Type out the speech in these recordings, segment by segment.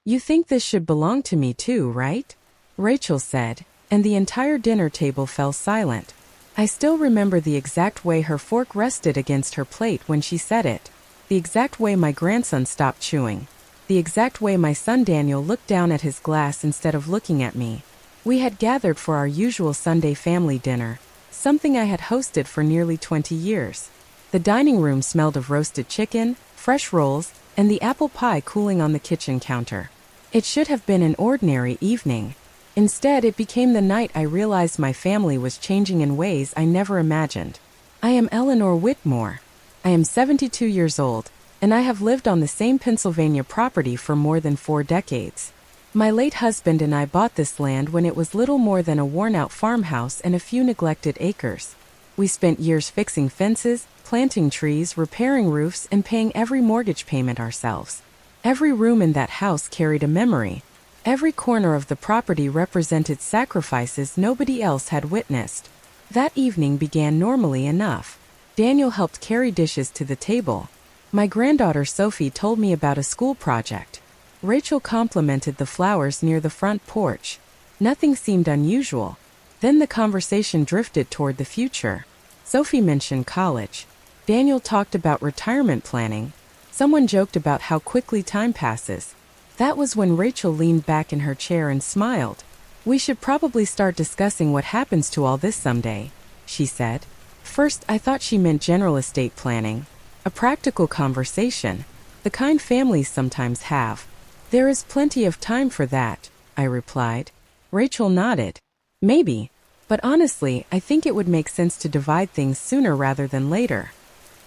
"You think this should belong to me too, right?" Rachel said, and the entire dinner table fell silent. I still remember the exact way her fork rested against her plate when she said it, the exact way my grandson stopped chewing, the exact way my son Daniel looked down at his glass instead of looking at me. We had gathered for our usual Sunday family dinner, something I had hosted for nearly 20 years. The dining room smelled of roasted chicken, fresh rolls, and the apple pie cooling on the kitchen counter. It should have been an ordinary evening. Instead, it became the night I realized my family was changing in ways I never imagined. I am Eleanor Whitmore. I am 72 years old, and I have lived on the same Pennsylvania property for more than 4 decades. My late husband and I bought this land when it was little more than a worn-out farmhouse and a few neglected acres. We spent years fixing fences, planting trees, repairing roofs, and paying every mortgage payment ourselves. Every room in that house carried a memory. Every corner of the property represented sacrifices nobody else had witnessed. That evening began normally enough. Daniel helped carry dishes to the table. My granddaughter Sophie told me about a school project. Rachel complimented the flowers near the front porch. Nothing seemed unusual. Then the conversation drifted toward the future. Sophie mentioned college. Daniel talked about retirement planning. Someone joked about how quickly time passes. That was when Rachel leaned back in her chair and smiled. "We should probably start discussing what happens to all this someday," she said. First, I thought she meant general estate planning. A practical conversation, the kind families sometimes have. "There is plenty of time for that," I replied. Rachel nodded. "Maybe. But honestly, I think it would make sense to divide things sooner rather than later."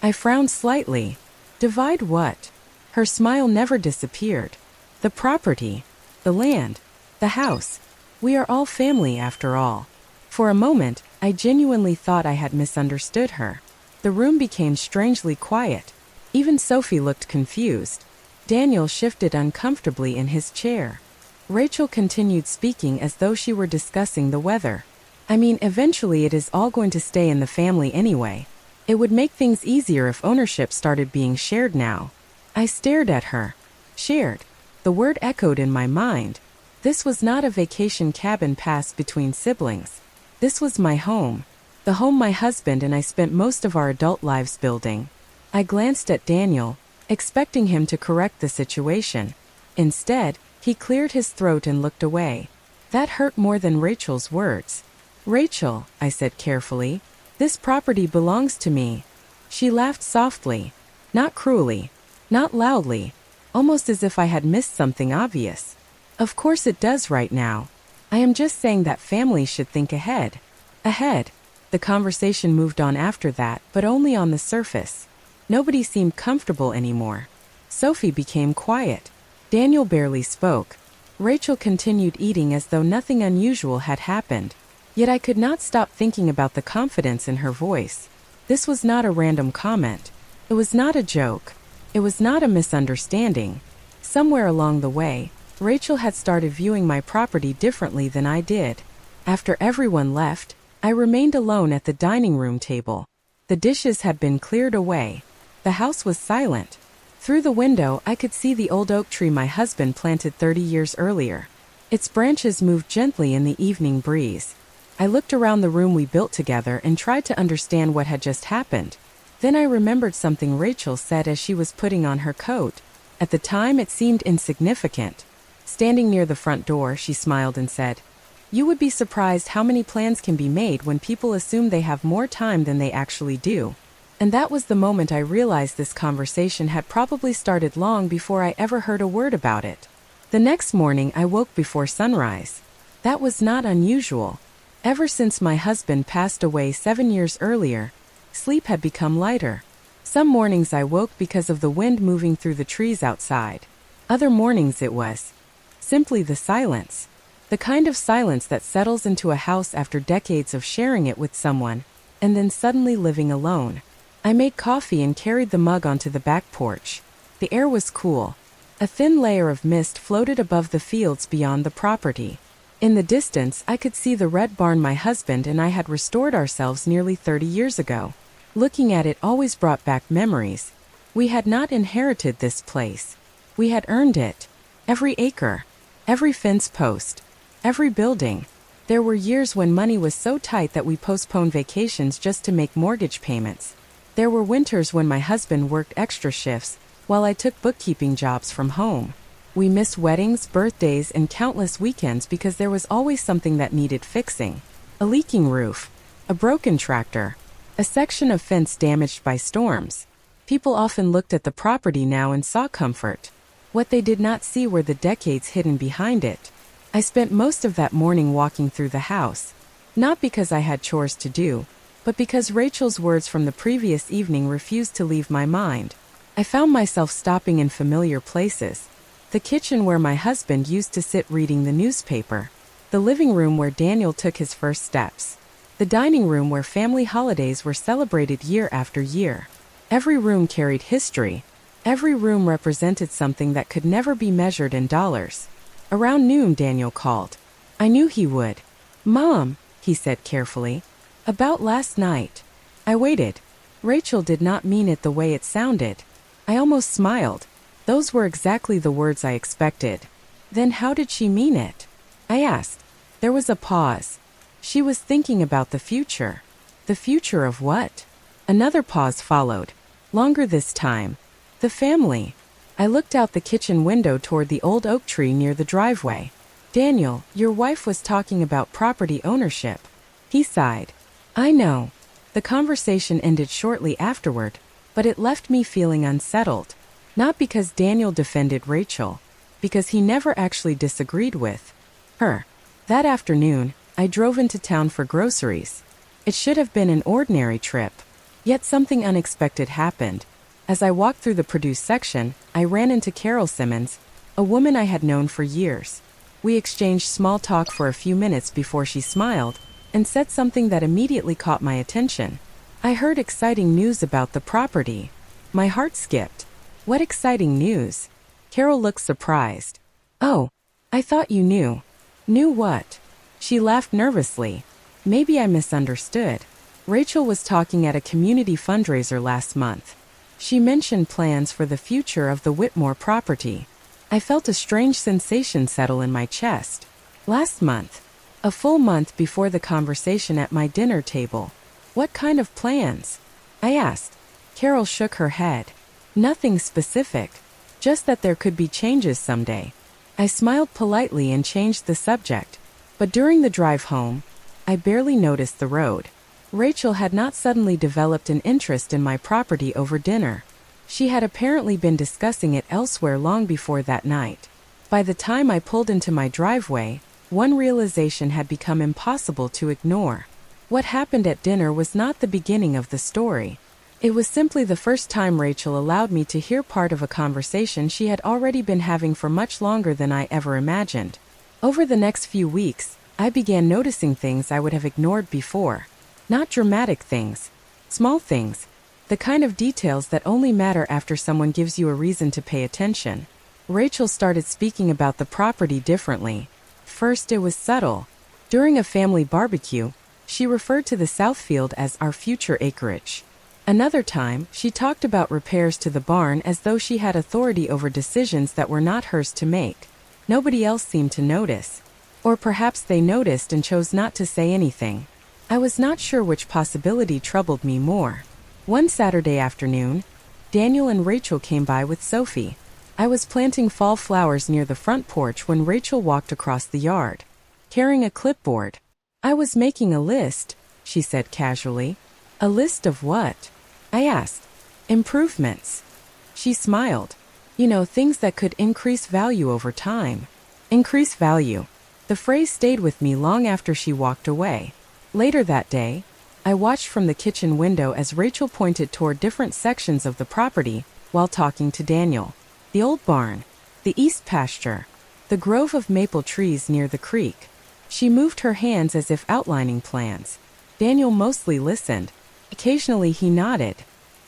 I frowned slightly. Divide what? Her smile never disappeared. "The property. The land. The house. We are all family after all." For a moment, I genuinely thought I had misunderstood her. The room became strangely quiet. Even Sophie looked confused. Daniel shifted uncomfortably in his chair. Rachel continued speaking as though she were discussing the weather. "I mean, eventually it is all going to stay in the family anyway. It would make things easier if ownership started being shared now." I stared at her. Shared. The word echoed in my mind. This was not a vacation cabin passed between siblings. This was my home. The home my husband and I spent most of our adult lives building. I glanced at Daniel, expecting him to correct the situation. Instead, he cleared his throat and looked away. That hurt more than Rachel's words. "Rachel," I said carefully, "this property belongs to me." She laughed softly. Not cruelly. Not loudly. Almost as if I had missed something obvious. "Of course it does right now. I am just saying that families should think ahead." Ahead. The conversation moved on after that, but only on the surface. Nobody seemed comfortable anymore. Sophie became quiet. Daniel barely spoke. Rachel continued eating as though nothing unusual had happened. Yet I could not stop thinking about the confidence in her voice. This was not a random comment. It was not a joke. It was not a misunderstanding. Somewhere along the way, Rachel had started viewing my property differently than I did. After everyone left, I remained alone at the dining room table. The dishes had been cleared away. The house was silent. Through the window, I could see the old oak tree my husband planted 30 years earlier. Its branches moved gently in the evening breeze. I looked around the room we built together and tried to understand what had just happened. Then I remembered something Rachel said as she was putting on her coat. At the time, it seemed insignificant. Standing near the front door, she smiled and said, "You would be surprised how many plans can be made when people assume they have more time than they actually do." And that was the moment I realized this conversation had probably started long before I ever heard a word about it. The next morning, I woke before sunrise. That was not unusual. Ever since my husband passed away 7 years earlier, sleep had become lighter. Some mornings I woke because of the wind moving through the trees outside. Other mornings it was simply the silence. The kind of silence that settles into a house after decades of sharing it with someone, and then suddenly living alone. I made coffee and carried the mug onto the back porch. The air was cool. A thin layer of mist floated above the fields beyond the property. In the distance, I could see the red barn my husband and I had restored ourselves nearly 30 years ago. Looking at it always brought back memories. We had not inherited this place. We had earned it. Every acre. Every fence post. Every building. There were years when money was so tight that we postponed vacations just to make mortgage payments. There were winters when my husband worked extra shifts, while I took bookkeeping jobs from home. We missed weddings, birthdays, and countless weekends because there was always something that needed fixing. A leaking roof. A broken tractor. A section of fence damaged by storms. People often looked at the property now and saw comfort. What they did not see were the decades hidden behind it. I spent most of that morning walking through the house. Not because I had chores to do, but because Rachel's words from the previous evening refused to leave my mind. I found myself stopping in familiar places. The kitchen where my husband used to sit reading the newspaper. The living room where Daniel took his first steps. The dining room where family holidays were celebrated year after year. Every room carried history. Every room represented something that could never be measured in dollars. Around noon, Daniel called. I knew he would. "Mom," he said carefully. "About last night." I waited. Rachel did not mean it the way it sounded. I almost smiled. Those were exactly the words I expected. Then how did she mean it? I asked. There was a pause. She was thinking about the future. The future of what? Another pause followed. Longer this time. The family. I looked out the kitchen window toward the old oak tree near the driveway. "Daniel, your wife was talking about property ownership." He sighed. "I know." The conversation ended shortly afterward, but it left me feeling unsettled. Not because Daniel defended Rachel, because he never actually disagreed with her. That afternoon, I drove into town for groceries. It should have been an ordinary trip. Yet something unexpected happened. As I walked through the produce section, I ran into Carol Simmons, a woman I had known for years. We exchanged small talk for a few minutes before she smiled and said something that immediately caught my attention. I heard exciting news about the property. My heart skipped. What exciting news? Carol looked surprised. "Oh, I thought you knew." "Knew what?" She laughed nervously. Maybe I misunderstood. Rachel was talking at a community fundraiser last month. She mentioned plans for the future of the Whitmore property. I felt a strange sensation settle in my chest. Last month. A full month before the conversation at my dinner table. What kind of plans? I asked. Carol shook her head. Nothing specific. Just that there could be changes someday. I smiled politely and changed the subject. But during the drive home, I barely noticed the road. Rachel had not suddenly developed an interest in my property over dinner. She had apparently been discussing it elsewhere long before that night. By the time I pulled into my driveway, one realization had become impossible to ignore. What happened at dinner was not the beginning of the story. It was simply the first time Rachel allowed me to hear part of a conversation she had already been having for much longer than I ever imagined. Over the next few weeks, I began noticing things I would have ignored before. Not dramatic things. Small things. The kind of details that only matter after someone gives you a reason to pay attention. Rachel started speaking about the property differently. First, it was subtle. During a family barbecue, she referred to the south field as our future acreage. Another time, she talked about repairs to the barn as though she had authority over decisions that were not hers to make. Nobody else seemed to notice. Or perhaps they noticed and chose not to say anything. I was not sure which possibility troubled me more. One Saturday afternoon, Daniel and Rachel came by with Sophie. I was planting fall flowers near the front porch when Rachel walked across the yard, carrying a clipboard. "I was making a list," she said casually. "A list of what?" I asked. "Improvements." She smiled. "You know, things that could increase value over time." Increase value. The phrase stayed with me long after she walked away. Later that day, I watched from the kitchen window as Rachel pointed toward different sections of the property while talking to Daniel. The old barn, the east pasture, the grove of maple trees near the creek. She moved her hands as if outlining plans. Daniel mostly listened. Occasionally he nodded.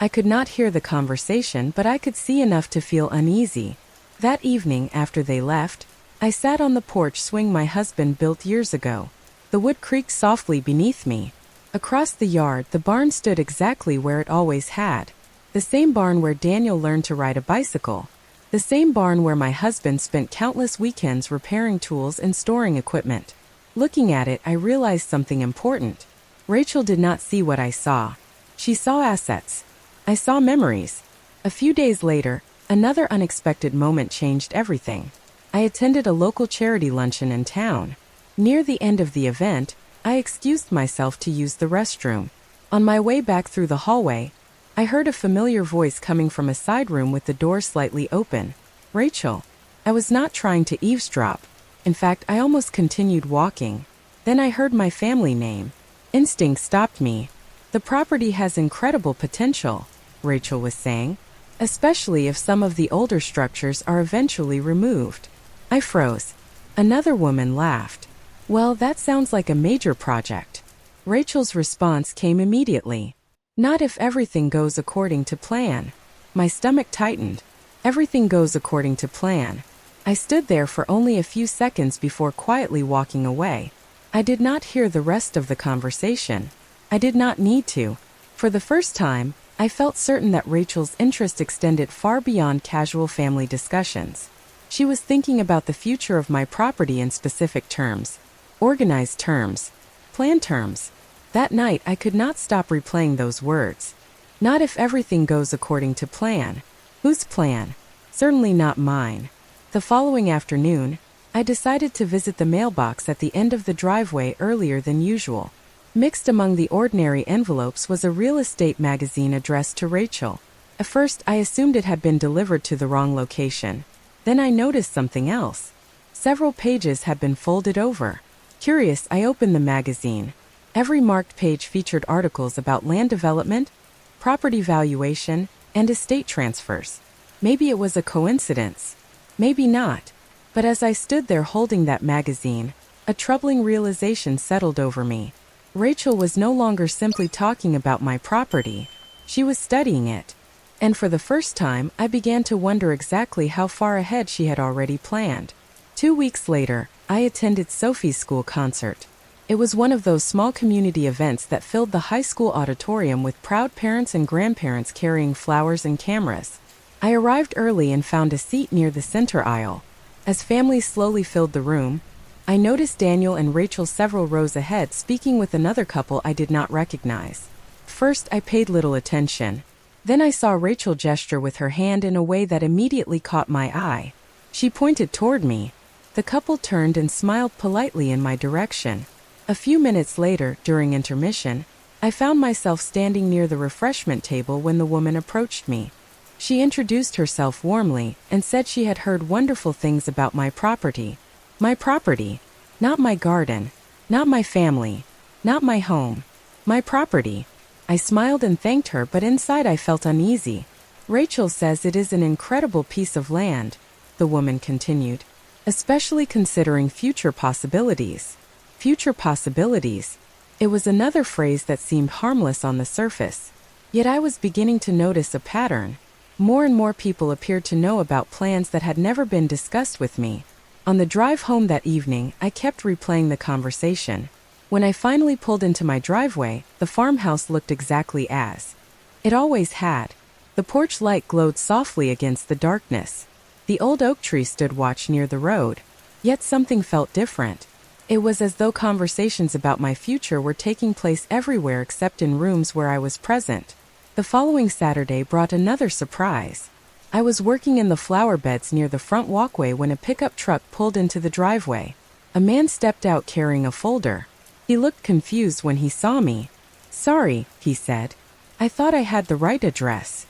I could not hear the conversation, but I could see enough to feel uneasy. That evening, after they left, I sat on the porch swing my husband built years ago. The wood creaked softly beneath me. Across the yard, the barn stood exactly where it always had. The same barn where Daniel learned to ride a bicycle. The same barn where my husband spent countless weekends repairing tools and storing equipment. Looking at it, I realized something important. Rachel did not see what I saw. She saw assets. I saw memories. A few days later, another unexpected moment changed everything. I attended a local charity luncheon in town. Near the end of the event, I excused myself to use the restroom. On my way back through the hallway, I heard a familiar voice coming from a side room with the door slightly open. Rachel. I was not trying to eavesdrop. In fact, I almost continued walking. Then I heard my family name. Instinct stopped me. The property has incredible potential, Rachel was saying, especially if some of the older structures are eventually removed. I froze. Another woman laughed. Well, that sounds like a major project. Rachel's response came immediately. Not if everything goes according to plan. My stomach tightened. Everything goes according to plan. I stood there for only a few seconds before quietly walking away. I did not hear the rest of the conversation. I did not need to. For the first time, I felt certain that Rachel's interest extended far beyond casual family discussions. She was thinking about the future of my property in specific terms. Organized terms. Plan terms. That night, I could not stop replaying those words. Not if everything goes according to plan. Whose plan? Certainly not mine. The following afternoon, I decided to visit the mailbox at the end of the driveway earlier than usual. Mixed among the ordinary envelopes was a real estate magazine addressed to Rachel. At first, I assumed it had been delivered to the wrong location. Then I noticed something else. Several pages had been folded over. Curious, I opened the magazine. Every marked page featured articles about land development, property valuation, and estate transfers. Maybe it was a coincidence. Maybe not. But as I stood there holding that magazine, a troubling realization settled over me. Rachel was no longer simply talking about my property. She was studying it. And for the first time, I began to wonder exactly how far ahead she had already planned. 2 weeks later, I attended Sophie's school concert. It was one of those small community events that filled the high school auditorium with proud parents and grandparents carrying flowers and cameras. I arrived early and found a seat near the center aisle. As families slowly filled the room, I noticed Daniel and Rachel several rows ahead speaking with another couple I did not recognize. First, I paid little attention. Then I saw Rachel gesture with her hand in a way that immediately caught my eye. She pointed toward me. The couple turned and smiled politely in my direction. A few minutes later, during intermission, I found myself standing near the refreshment table when the woman approached me. She introduced herself warmly and said she had heard wonderful things about my property. My property. Not my garden. Not my family. Not my home. My property. I smiled and thanked her, but inside I felt uneasy. Rachel says it is an incredible piece of land, the woman continued, especially considering future possibilities. Future possibilities. It was another phrase that seemed harmless on the surface. Yet I was beginning to notice a pattern. More and more people appeared to know about plans that had never been discussed with me. On the drive home that evening, I kept replaying the conversation. When I finally pulled into my driveway, the farmhouse looked exactly as it always had. The porch light glowed softly against the darkness. The old oak tree stood watch near the road. Yet something felt different. It was as though conversations about my future were taking place everywhere except in rooms where I was present. The following Saturday brought another surprise. I was working in the flower beds near the front walkway when a pickup truck pulled into the driveway. A man stepped out carrying a folder. He looked confused when he saw me. "Sorry," he said. "I thought I had the right address."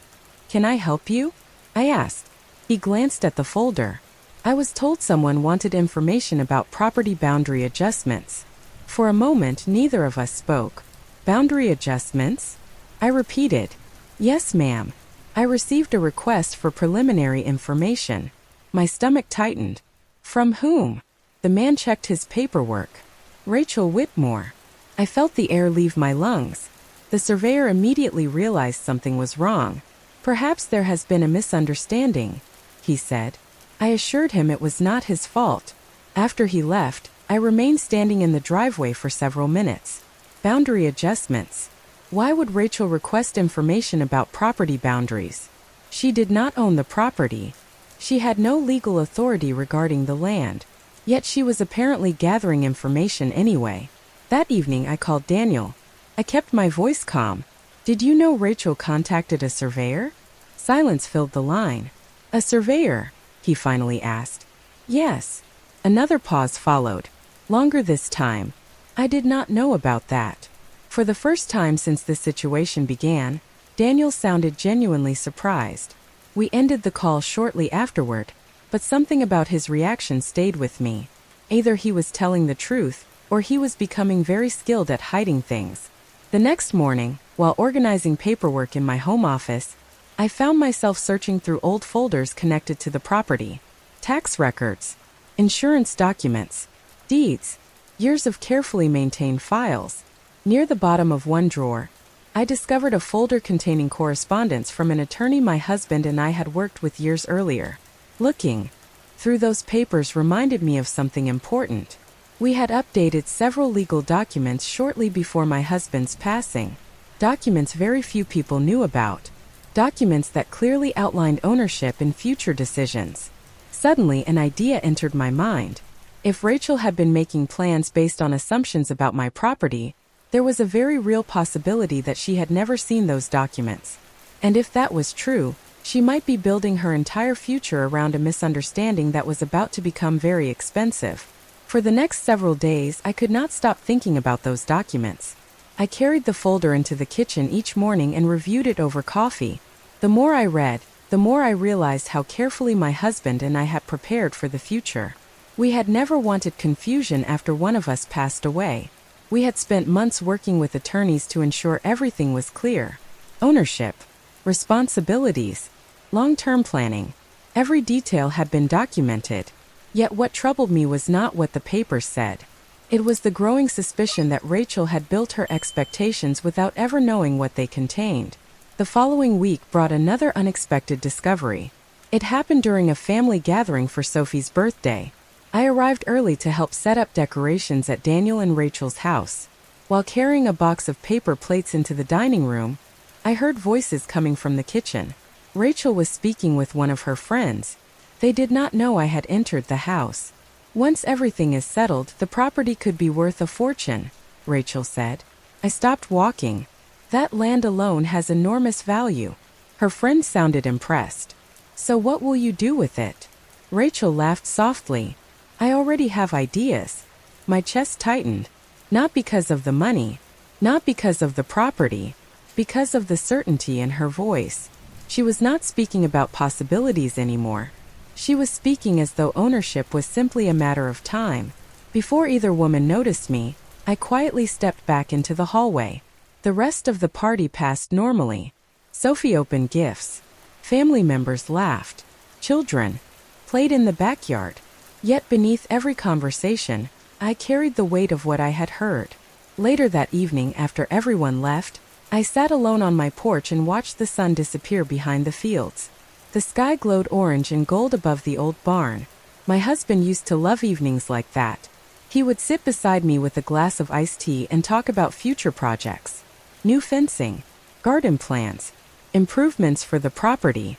"Can I help you?" I asked. He glanced at the folder. I was told someone wanted information about property boundary adjustments. For a moment, neither of us spoke. "Boundary adjustments?" I repeated. "Yes, ma'am. I received a request for preliminary information." My stomach tightened. "From whom?" The man checked his paperwork. "Rachel Whitmore." I felt the air leave my lungs. The surveyor immediately realized something was wrong. "Perhaps there has been a misunderstanding," he said. I assured him it was not his fault. After he left, I remained standing in the driveway for several minutes. Boundary adjustments. Why would Rachel request information about property boundaries? She did not own the property. She had no legal authority regarding the land, yet she was apparently gathering information anyway. That evening I called Daniel. I kept my voice calm. Did you know Rachel contacted a surveyor? Silence filled the line. A surveyor? He finally asked. Yes. Another pause followed. Longer this time. I did not know about that. For the first time since this situation began, Daniel sounded genuinely surprised. We ended the call shortly afterward, but something about his reaction stayed with me. Either he was telling the truth, or he was becoming very skilled at hiding things. The next morning, while organizing paperwork in my home office, I found myself searching through old folders connected to the property. Tax records, insurance documents, deeds, years of carefully maintained files. Near the bottom of one drawer, I discovered a folder containing correspondence from an attorney my husband and I had worked with years earlier. Looking through those papers reminded me of something important. We had updated several legal documents shortly before my husband's passing. Documents very few people knew about. Documents that clearly outlined ownership in future decisions. Suddenly, an idea entered my mind. If Rachel had been making plans based on assumptions about my property, there was a very real possibility that she had never seen those documents. And if that was true, she might be building her entire future around a misunderstanding that was about to become very expensive. For the next several days, I could not stop thinking about those documents. I carried the folder into the kitchen each morning and reviewed it over coffee. The more I read, the more I realized how carefully my husband and I had prepared for the future. We had never wanted confusion after one of us passed away. We had spent months working with attorneys to ensure everything was clear. Ownership, responsibilities, long-term planning. Every detail had been documented. Yet what troubled me was not what the papers said. It was the growing suspicion that Rachel had built her expectations without ever knowing what they contained. The following week brought another unexpected discovery. It happened during a family gathering for Sophie's birthday. I arrived early to help set up decorations at Daniel and Rachel's house. While carrying a box of paper plates into the dining room, I heard voices coming from the kitchen. Rachel was speaking with one of her friends. They did not know I had entered the house. Once everything is settled, the property could be worth a fortune, Rachel said. I stopped walking. That land alone has enormous value. Her friend sounded impressed. So what will you do with it? Rachel laughed softly. I already have ideas. My chest tightened. Not because of the money, not because of the property, because of the certainty in her voice. She was not speaking about possibilities anymore. She was speaking as though ownership was simply a matter of time. Before either woman noticed me, I quietly stepped back into the hallway. The rest of the party passed normally. Sophie opened gifts. Family members laughed. Children played in the backyard. Yet beneath every conversation, I carried the weight of what I had heard. Later that evening, after everyone left, I sat alone on my porch and watched the sun disappear behind the fields. The sky glowed orange and gold above the old barn. My husband used to love evenings like that. He would sit beside me with a glass of iced tea and talk about future projects. New fencing, garden plans, improvements for the property.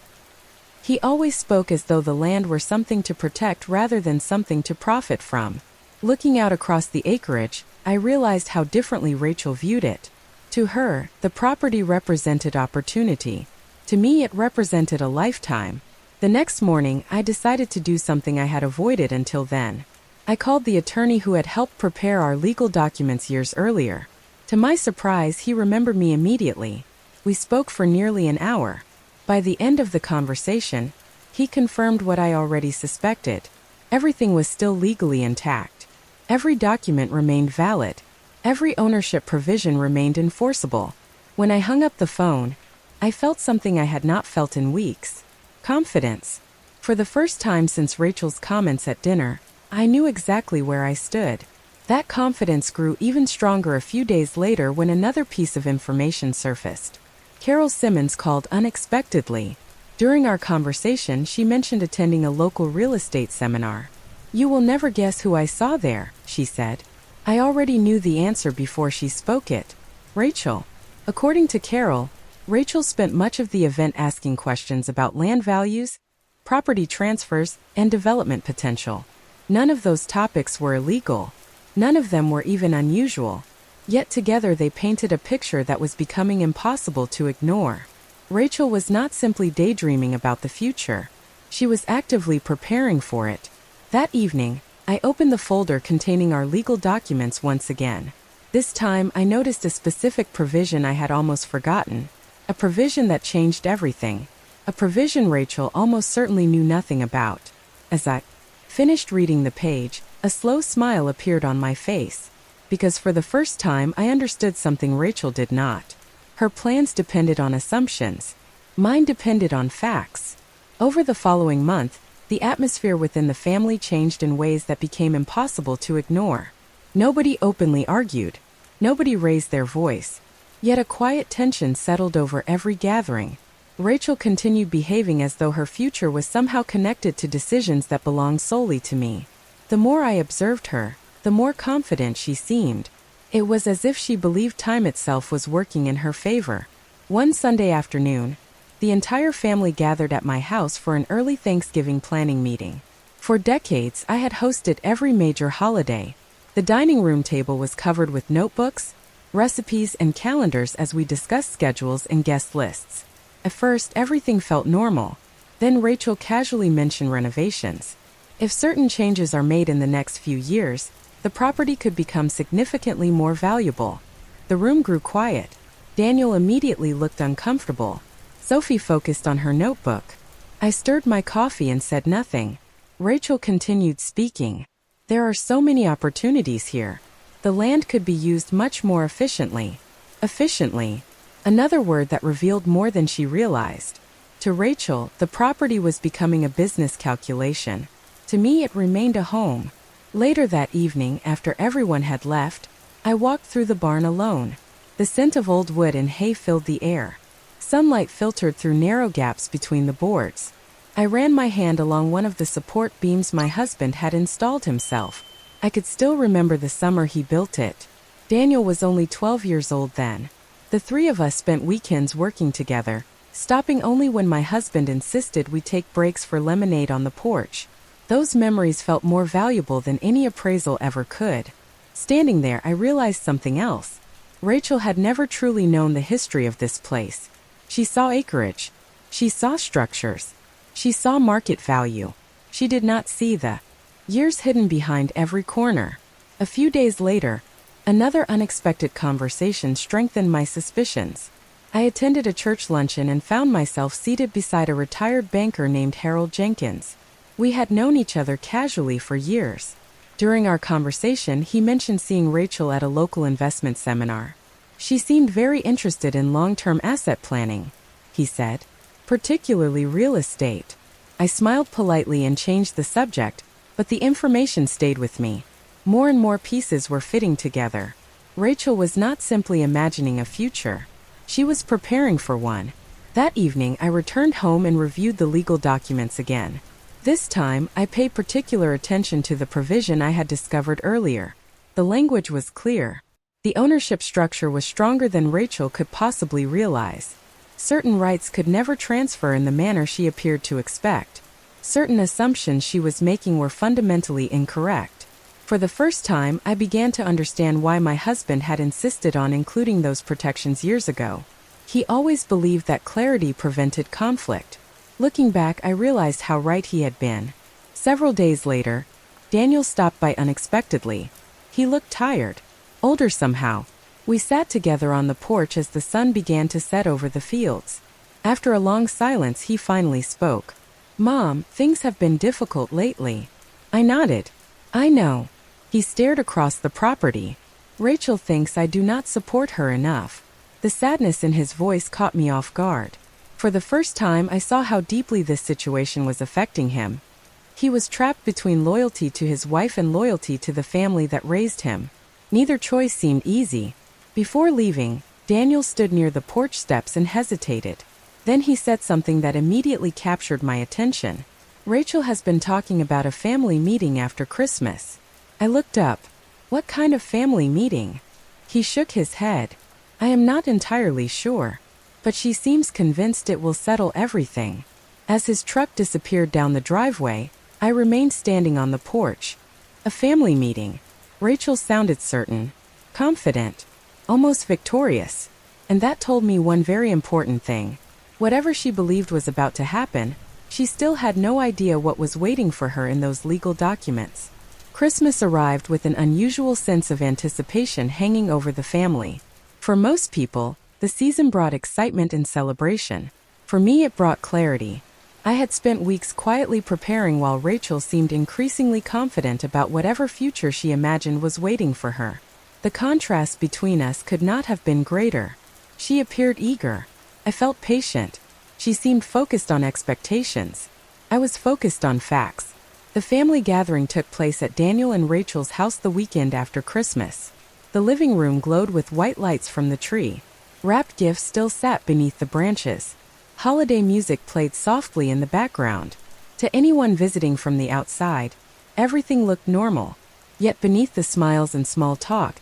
He always spoke as though the land were something to protect rather than something to profit from. Looking out across the acreage, I realized how differently Rachel viewed it. To her, the property represented opportunity. To me, it represented a lifetime. The next morning, I decided to do something I had avoided until then. I called the attorney who had helped prepare our legal documents years earlier. To my surprise, he remembered me immediately. We spoke for nearly an hour. By the end of the conversation, he confirmed what I already suspected. Everything was still legally intact. Every document remained valid. Every ownership provision remained enforceable. When I hung up the phone, I felt something I had not felt in weeks. Confidence. For the first time since Rachel's comments at dinner, I knew exactly where I stood. That confidence grew even stronger a few days later when another piece of information surfaced. Carol Simmons called unexpectedly. During our conversation, she mentioned attending a local real estate seminar. "You will never guess who I saw there," she said. I already knew the answer before she spoke it. Rachel. According to Carol, Rachel spent much of the event asking questions about land values, property transfers, and development potential. None of those topics were illegal. None of them were even unusual. Yet together they painted a picture that was becoming impossible to ignore. Rachel was not simply daydreaming about the future. She was actively preparing for it. That evening, I opened the folder containing our legal documents once again. This time, I noticed a specific provision I had almost forgotten. A provision that changed everything. A provision Rachel almost certainly knew nothing about. As I finished reading the page, a slow smile appeared on my face. Because for the first time, I understood something Rachel did not. Her plans depended on assumptions. Mine depended on facts. Over the following month, the atmosphere within the family changed in ways that became impossible to ignore. Nobody openly argued. Nobody raised their voice. Yet a quiet tension settled over every gathering. Rachel continued behaving as though her future was somehow connected to decisions that belonged solely to me. The more I observed her, the more confident she seemed. It was as if she believed time itself was working in her favor. One Sunday afternoon, the entire family gathered at my house for an early Thanksgiving planning meeting. For decades, I had hosted every major holiday. The dining room table was covered with notebooks, recipes, and calendars as we discussed schedules and guest lists. At first, everything felt normal. Then Rachel casually mentioned renovations. If certain changes are made in the next few years, the property could become significantly more valuable. The room grew quiet. Daniel immediately looked uncomfortable. Sophie focused on her notebook. I stirred my coffee and said nothing. Rachel continued speaking. There are so many opportunities here. The land could be used much more efficiently. Efficiently. Another word that revealed more than she realized. To Rachel, the property was becoming a business calculation. To me, it remained a home. Later that evening, after everyone had left, I walked through the barn alone. The scent of old wood and hay filled the air. Sunlight filtered through narrow gaps between the boards. I ran my hand along one of the support beams my husband had installed himself. I could still remember the summer he built it. Daniel was only 12 years old then. The three of us spent weekends working together, stopping only when my husband insisted we take breaks for lemonade on the porch. Those memories felt more valuable than any appraisal ever could. Standing there, I realized something else. Rachel had never truly known the history of this place. She saw acreage. She saw structures. She saw market value. She did not see the years hidden behind every corner. A few days later, another unexpected conversation strengthened my suspicions. I attended a church luncheon and found myself seated beside a retired banker named Harold Jenkins. We had known each other casually for years. During our conversation, he mentioned seeing Rachel at a local investment seminar. She seemed very interested in long-term asset planning, he said, particularly real estate. I smiled politely and changed the subject, but the information stayed with me. More and more pieces were fitting together. Rachel was not simply imagining a future. She was preparing for one. That evening, I returned home and reviewed the legal documents again. This time, I paid particular attention to the provision I had discovered earlier. The language was clear. The ownership structure was stronger than Rachel could possibly realize. Certain rights could never transfer in the manner she appeared to expect. Certain assumptions she was making were fundamentally incorrect. For the first time, I began to understand why my husband had insisted on including those protections years ago. He always believed that clarity prevented conflict. Looking back, I realized how right he had been. Several days later, Daniel stopped by unexpectedly. He looked tired, older somehow. We sat together on the porch as the sun began to set over the fields. After a long silence, he finally spoke. "Mom, things have been difficult lately." I nodded. "I know." He stared across the property. "Rachel thinks I do not support her enough." The sadness in his voice caught me off guard. For the first time, I saw how deeply this situation was affecting him. He was trapped between loyalty to his wife and loyalty to the family that raised him. Neither choice seemed easy. Before leaving, Daniel stood near the porch steps and hesitated. Then he said something that immediately captured my attention. "Rachel has been talking about a family meeting after Christmas." I looked up. "What kind of family meeting?" He shook his head. "I am not entirely sure. But she seems convinced it will settle everything." As his truck disappeared down the driveway, I remained standing on the porch. A family meeting. Rachel sounded certain, confident, almost victorious. And that told me one very important thing. Whatever she believed was about to happen, she still had no idea what was waiting for her in those legal documents. Christmas arrived with an unusual sense of anticipation hanging over the family. For most people, the season brought excitement and celebration. For me, it brought clarity. I had spent weeks quietly preparing while Rachel seemed increasingly confident about whatever future she imagined was waiting for her. The contrast between us could not have been greater. She appeared eager. I felt patient. She seemed focused on expectations. I was focused on facts. The family gathering took place at Daniel and Rachel's house the weekend after Christmas. The living room glowed with white lights from the tree. Wrapped gifts still sat beneath the branches. Holiday music played softly in the background. To anyone visiting from the outside, everything looked normal. Yet beneath the smiles and small talk,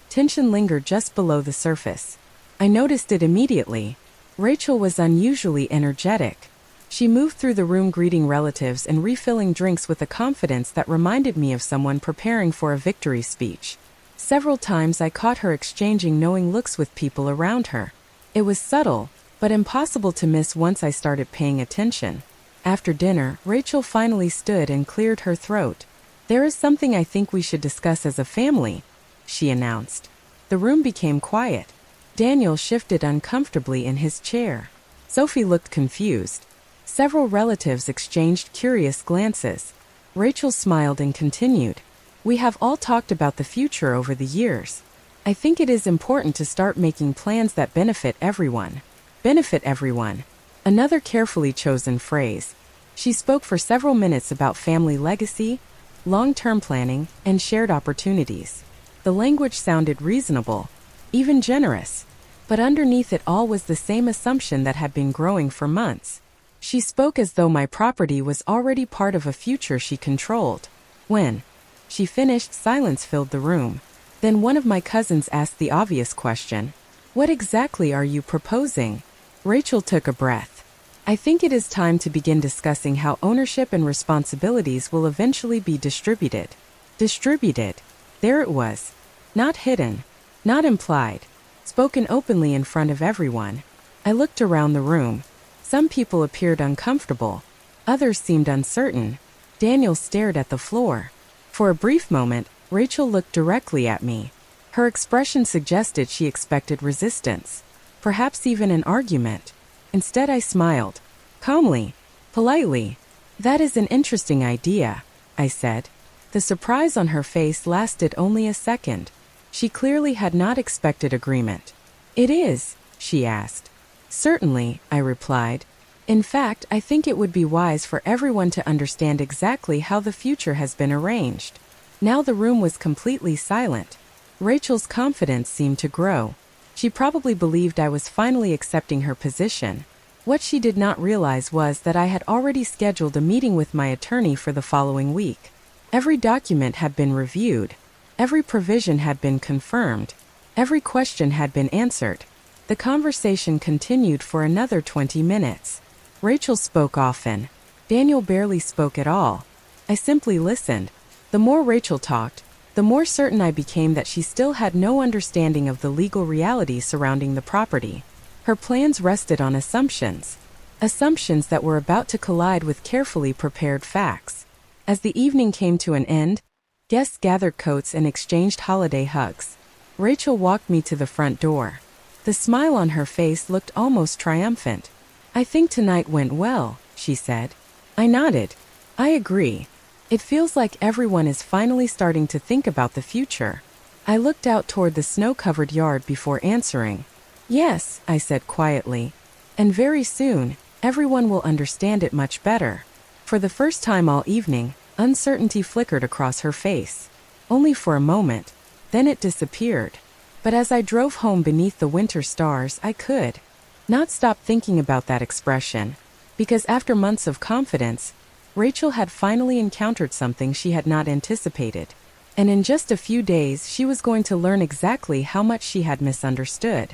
tension lingered just below the surface. I noticed it immediately. Rachel was unusually energetic. She moved through the room greeting relatives and refilling drinks with a confidence that reminded me of someone preparing for a victory speech. Several times I caught her exchanging knowing looks with people around her. It was subtle, but impossible to miss once I started paying attention. After dinner, Rachel finally stood and cleared her throat. "There is something I think we should discuss as a family," she announced. The room became quiet. Daniel shifted uncomfortably in his chair. Sophie looked confused. Several relatives exchanged curious glances. Rachel smiled and continued. "We have all talked about the future over the years. I think it is important to start making plans that benefit everyone." Benefit everyone. Another carefully chosen phrase. She spoke for several minutes about family legacy, long-term planning, and shared opportunities. The language sounded reasonable, even generous. But underneath it all was the same assumption that had been growing for months. She spoke as though my property was already part of a future she controlled. When she finished, silence filled the room. Then one of my cousins asked the obvious question. "What exactly are you proposing?" Rachel took a breath. "I think it is time to begin discussing how ownership and responsibilities will eventually be distributed." Distributed. There it was. Not hidden. Not implied. Spoken openly in front of everyone. I looked around the room. Some people appeared uncomfortable. Others seemed uncertain. Daniel stared at the floor. For a brief moment, Rachel looked directly at me. Her expression suggested she expected resistance. Perhaps even an argument. Instead, I smiled. Calmly. Politely. "That is an interesting idea," I said. The surprise on her face lasted only a second. She clearly had not expected agreement. "It is?" she asked. "Certainly," I replied. "In fact, I think it would be wise for everyone to understand exactly how the future has been arranged." Now the room was completely silent. Rachel's confidence seemed to grow. She probably believed I was finally accepting her position. What she did not realize was that I had already scheduled a meeting with my attorney for the following week. Every document had been reviewed. Every provision had been confirmed. Every question had been answered. The conversation continued for another 20 minutes. Rachel spoke often. Daniel barely spoke at all. I simply listened. The more Rachel talked, the more certain I became that she still had no understanding of the legal reality surrounding the property. Her plans rested on assumptions. Assumptions that were about to collide with carefully prepared facts. As the evening came to an end, guests gathered coats and exchanged holiday hugs. Rachel walked me to the front door. The smile on her face looked almost triumphant. "I think tonight went well," she said. I nodded. "I agree. It feels like everyone is finally starting to think about the future." I looked out toward the snow-covered yard before answering. "Yes," I said quietly. "And very soon, everyone will understand it much better." For the first time all evening, uncertainty flickered across her face. Only for a moment. Then it disappeared. But as I drove home beneath the winter stars, I could not stop thinking about that expression. Because after months of confidence, Rachel had finally encountered something she had not anticipated. And in just a few days, she was going to learn exactly how much she had misunderstood.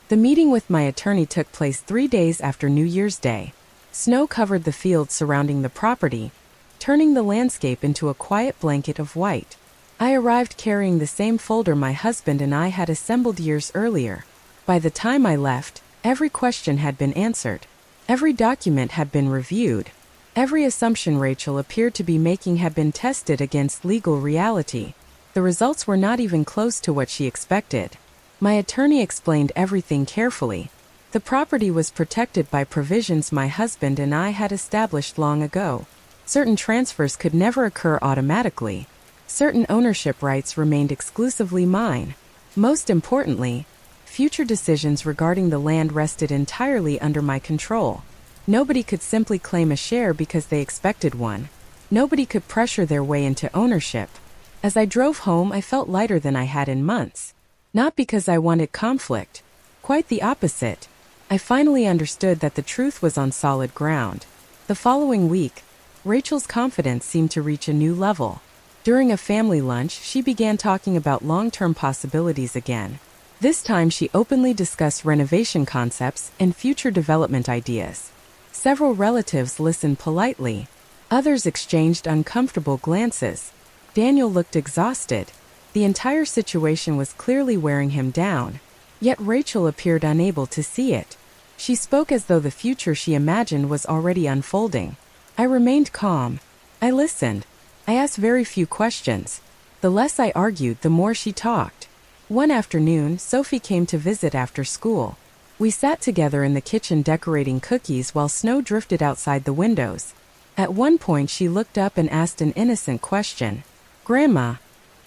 The meeting with my attorney took place 3 days after New Year's Day. Snow covered the fields surrounding the property, turning the landscape into a quiet blanket of white. I arrived carrying the same folder my husband and I had assembled years earlier. By the time I left, every question had been answered. Every document had been reviewed. Every assumption Rachel appeared to be making had been tested against legal reality. The results were not even close to what she expected. My attorney explained everything carefully. The property was protected by provisions my husband and I had established long ago. Certain transfers could never occur automatically. Certain ownership rights remained exclusively mine. Most importantly, future decisions regarding the land rested entirely under my control. Nobody could simply claim a share because they expected one. Nobody could pressure their way into ownership. As I drove home, I felt lighter than I had in months. Not because I wanted conflict. Quite the opposite. I finally understood that the truth was on solid ground. The following week, Rachel's confidence seemed to reach a new level. During a family lunch, she began talking about long-term possibilities again. This time she openly discussed renovation concepts and future development ideas. Several relatives listened politely. Others exchanged uncomfortable glances. Daniel looked exhausted. The entire situation was clearly wearing him down. Yet Rachel appeared unable to see it. She spoke as though the future she imagined was already unfolding. I remained calm. I listened. I asked very few questions. The less I argued, the more she talked. One afternoon, Sophie came to visit after school. We sat together in the kitchen decorating cookies while snow drifted outside the windows. At one point she looked up and asked an innocent question. "Grandma,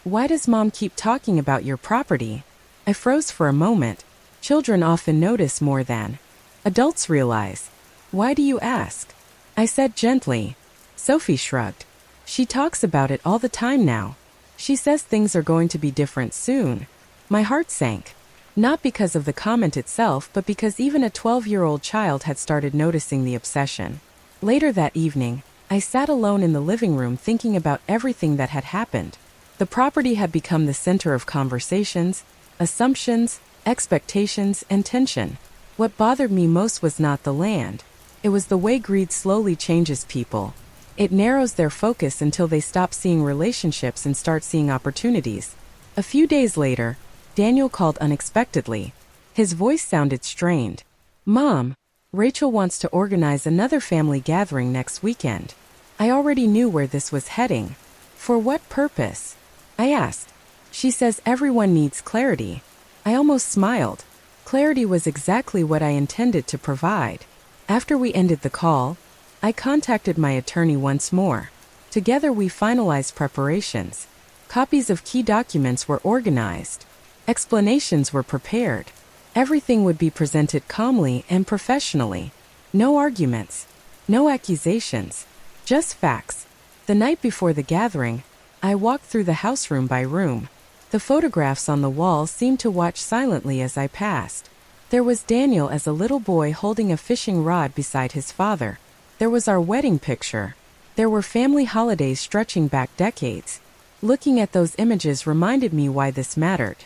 why does Mom keep talking about your property?" I froze for a moment. Children often notice more than adults realize. "Why do you ask?" I said gently. Sophie shrugged. "She talks about it all the time now. She says things are going to be different soon." My heart sank. Not because of the comment itself, but because even a 12-year-old child had started noticing the obsession. Later that evening, I sat alone in the living room thinking about everything that had happened. The property had become the center of conversations, assumptions, expectations, and tension. What bothered me most was not the land. It was the way greed slowly changes people. It narrows their focus until they stop seeing relationships and start seeing opportunities. A few days later, Daniel called unexpectedly. His voice sounded strained. "Mom, Rachel wants to organize another family gathering next weekend." I already knew where this was heading. "For what purpose?" I asked. "She says everyone needs clarity." I almost smiled. Clarity was exactly what I intended to provide. After we ended the call, I contacted my attorney once more. Together we finalized preparations. Copies of key documents were organized. Explanations were prepared. Everything would be presented calmly and professionally. No arguments. No accusations. Just facts. The night before the gathering, I walked through the house room by room. The photographs on the wall seemed to watch silently as I passed. There was Daniel as a little boy holding a fishing rod beside his father. There was our wedding picture. There were family holidays stretching back decades. Looking at those images reminded me why this mattered.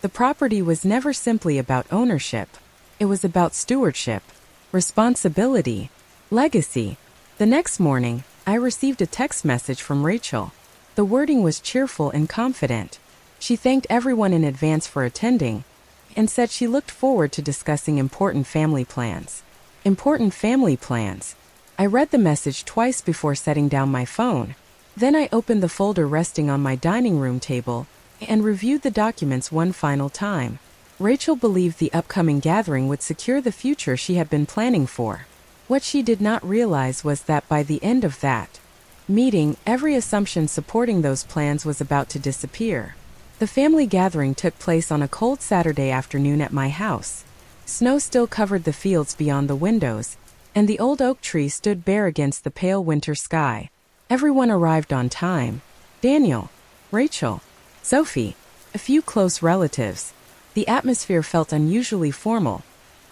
The property was never simply about ownership. It was about stewardship, responsibility, legacy. The next morning, I received a text message from Rachel. The wording was cheerful and confident. She thanked everyone in advance for attending and said she looked forward to discussing important family plans. Important family plans. I read the message twice before setting down my phone. Then I opened the folder resting on my dining room table and reviewed the documents one final time. Rachel believed the upcoming gathering would secure the future she had been planning for. What she did not realize was that by the end of that meeting, every assumption supporting those plans was about to disappear. The family gathering took place on a cold Saturday afternoon at my house. Snow still covered the fields beyond the windows, and the old oak tree stood bare against the pale winter sky. Everyone arrived on time. Daniel, Rachel, Sophie, a few close relatives. The atmosphere felt unusually formal,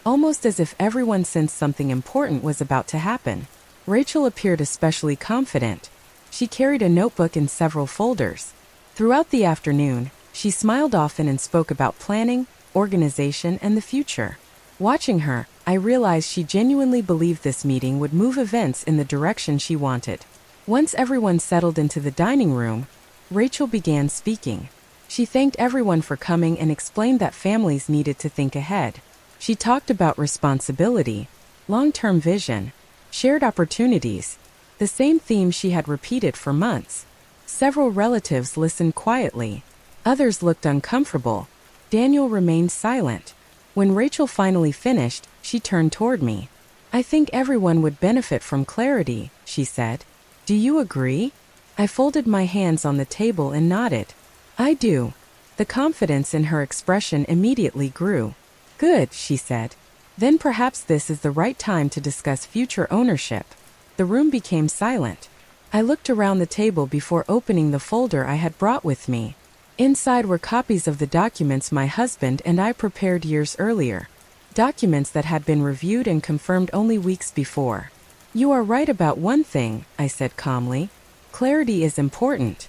almost as if everyone sensed something important was about to happen. Rachel appeared especially confident. She carried a notebook and several folders. Throughout the afternoon, she smiled often and spoke about planning, organization, and the future. Watching her, I realized she genuinely believed this meeting would move events in the direction she wanted. Once everyone settled into the dining room, Rachel began speaking. She thanked everyone for coming and explained that families needed to think ahead. She talked about responsibility, long-term vision, shared opportunities, the same theme she had repeated for months. Several relatives listened quietly. Others looked uncomfortable. Daniel remained silent. When Rachel finally finished, she turned toward me. "I think everyone would benefit from clarity," she said. "Do you agree?" I folded my hands on the table and nodded. "I do." The confidence in her expression immediately grew. "Good," she said. "Then perhaps this is the right time to discuss future ownership." The room became silent. I looked around the table before opening the folder I had brought with me. Inside were copies of the documents my husband and I prepared years earlier. Documents that had been reviewed and confirmed only weeks before. "You are right about one thing," I said calmly. "Clarity is important."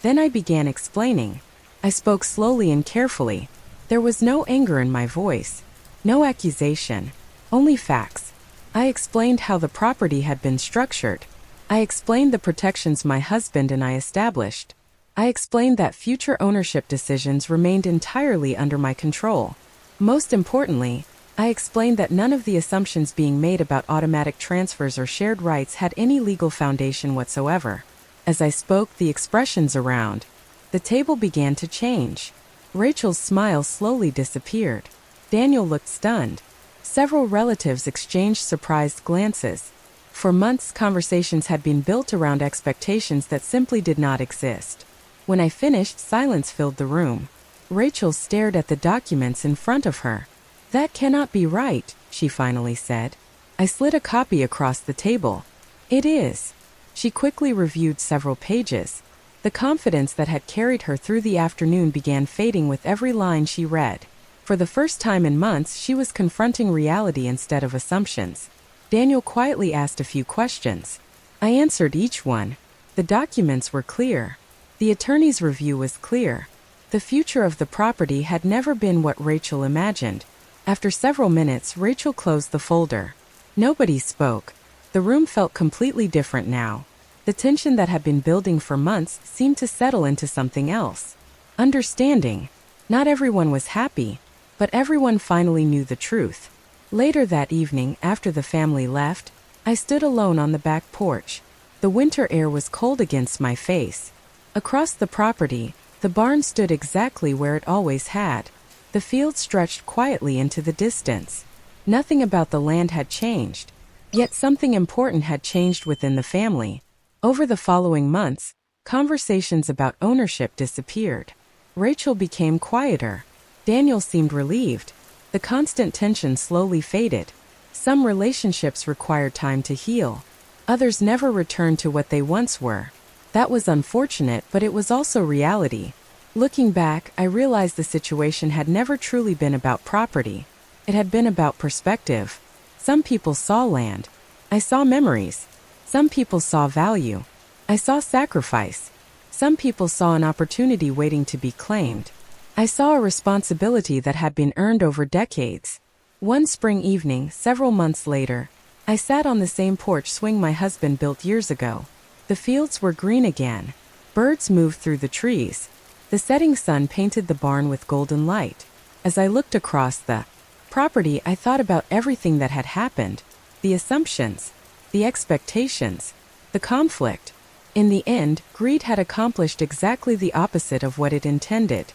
Then I began explaining. I spoke slowly and carefully. There was no anger in my voice, no accusation, only facts. I explained how the property had been structured. I explained the protections my husband and I established. I explained that future ownership decisions remained entirely under my control. Most importantly, I explained that none of the assumptions being made about automatic transfers or shared rights had any legal foundation whatsoever. As I spoke the expressions around the table began to change. Rachel's smile slowly disappeared. Daniel looked stunned. Several relatives exchanged surprised glances. For months, conversations had been built around expectations that simply did not exist. When I finished, silence filled the room. Rachel stared at the documents in front of her. "That cannot be right," she finally said. I slid a copy across the table. "It is." She quickly reviewed several pages. The confidence that had carried her through the afternoon began fading with every line she read. For the first time in months, she was confronting reality instead of assumptions. Daniel quietly asked a few questions. I answered each one. The documents were clear. The attorney's review was clear. The future of the property had never been what Rachel imagined. After several minutes, Rachel closed the folder. Nobody spoke. The room felt completely different now. The tension that had been building for months seemed to settle into something else. Understanding. Not everyone was happy, but everyone finally knew the truth. Later that evening, after the family left, I stood alone on the back porch. The winter air was cold against my face. Across the property, the barn stood exactly where it always had. The field stretched quietly into the distance. Nothing about the land had changed. Yet something important had changed within the family. Over the following months, conversations about ownership disappeared. Rachel became quieter. Daniel seemed relieved. The constant tension slowly faded. Some relationships required time to heal. Others never returned to what they once were. That was unfortunate, but it was also reality. Looking back, I realized the situation had never truly been about property. It had been about perspective. Some people saw land. I saw memories. Some people saw value. I saw sacrifice. Some people saw an opportunity waiting to be claimed. I saw a responsibility that had been earned over decades. One spring evening, several months later, I sat on the same porch swing my husband built years ago. The fields were green again. Birds moved through the trees. The setting sun painted the barn with golden light. As I looked across the property, I thought about everything that had happened. The assumptions, the expectations, the conflict. In the end, greed had accomplished exactly the opposite of what it intended.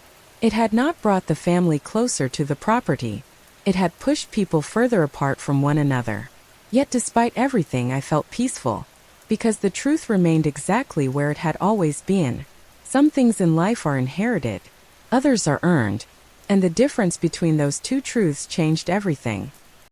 It had not brought the family closer to the property. It had pushed people further apart from one another. Yet despite everything, I felt peaceful. Because the truth remained exactly where it had always been. Some things in life are inherited. Others are earned. And the difference between those two truths changed everything.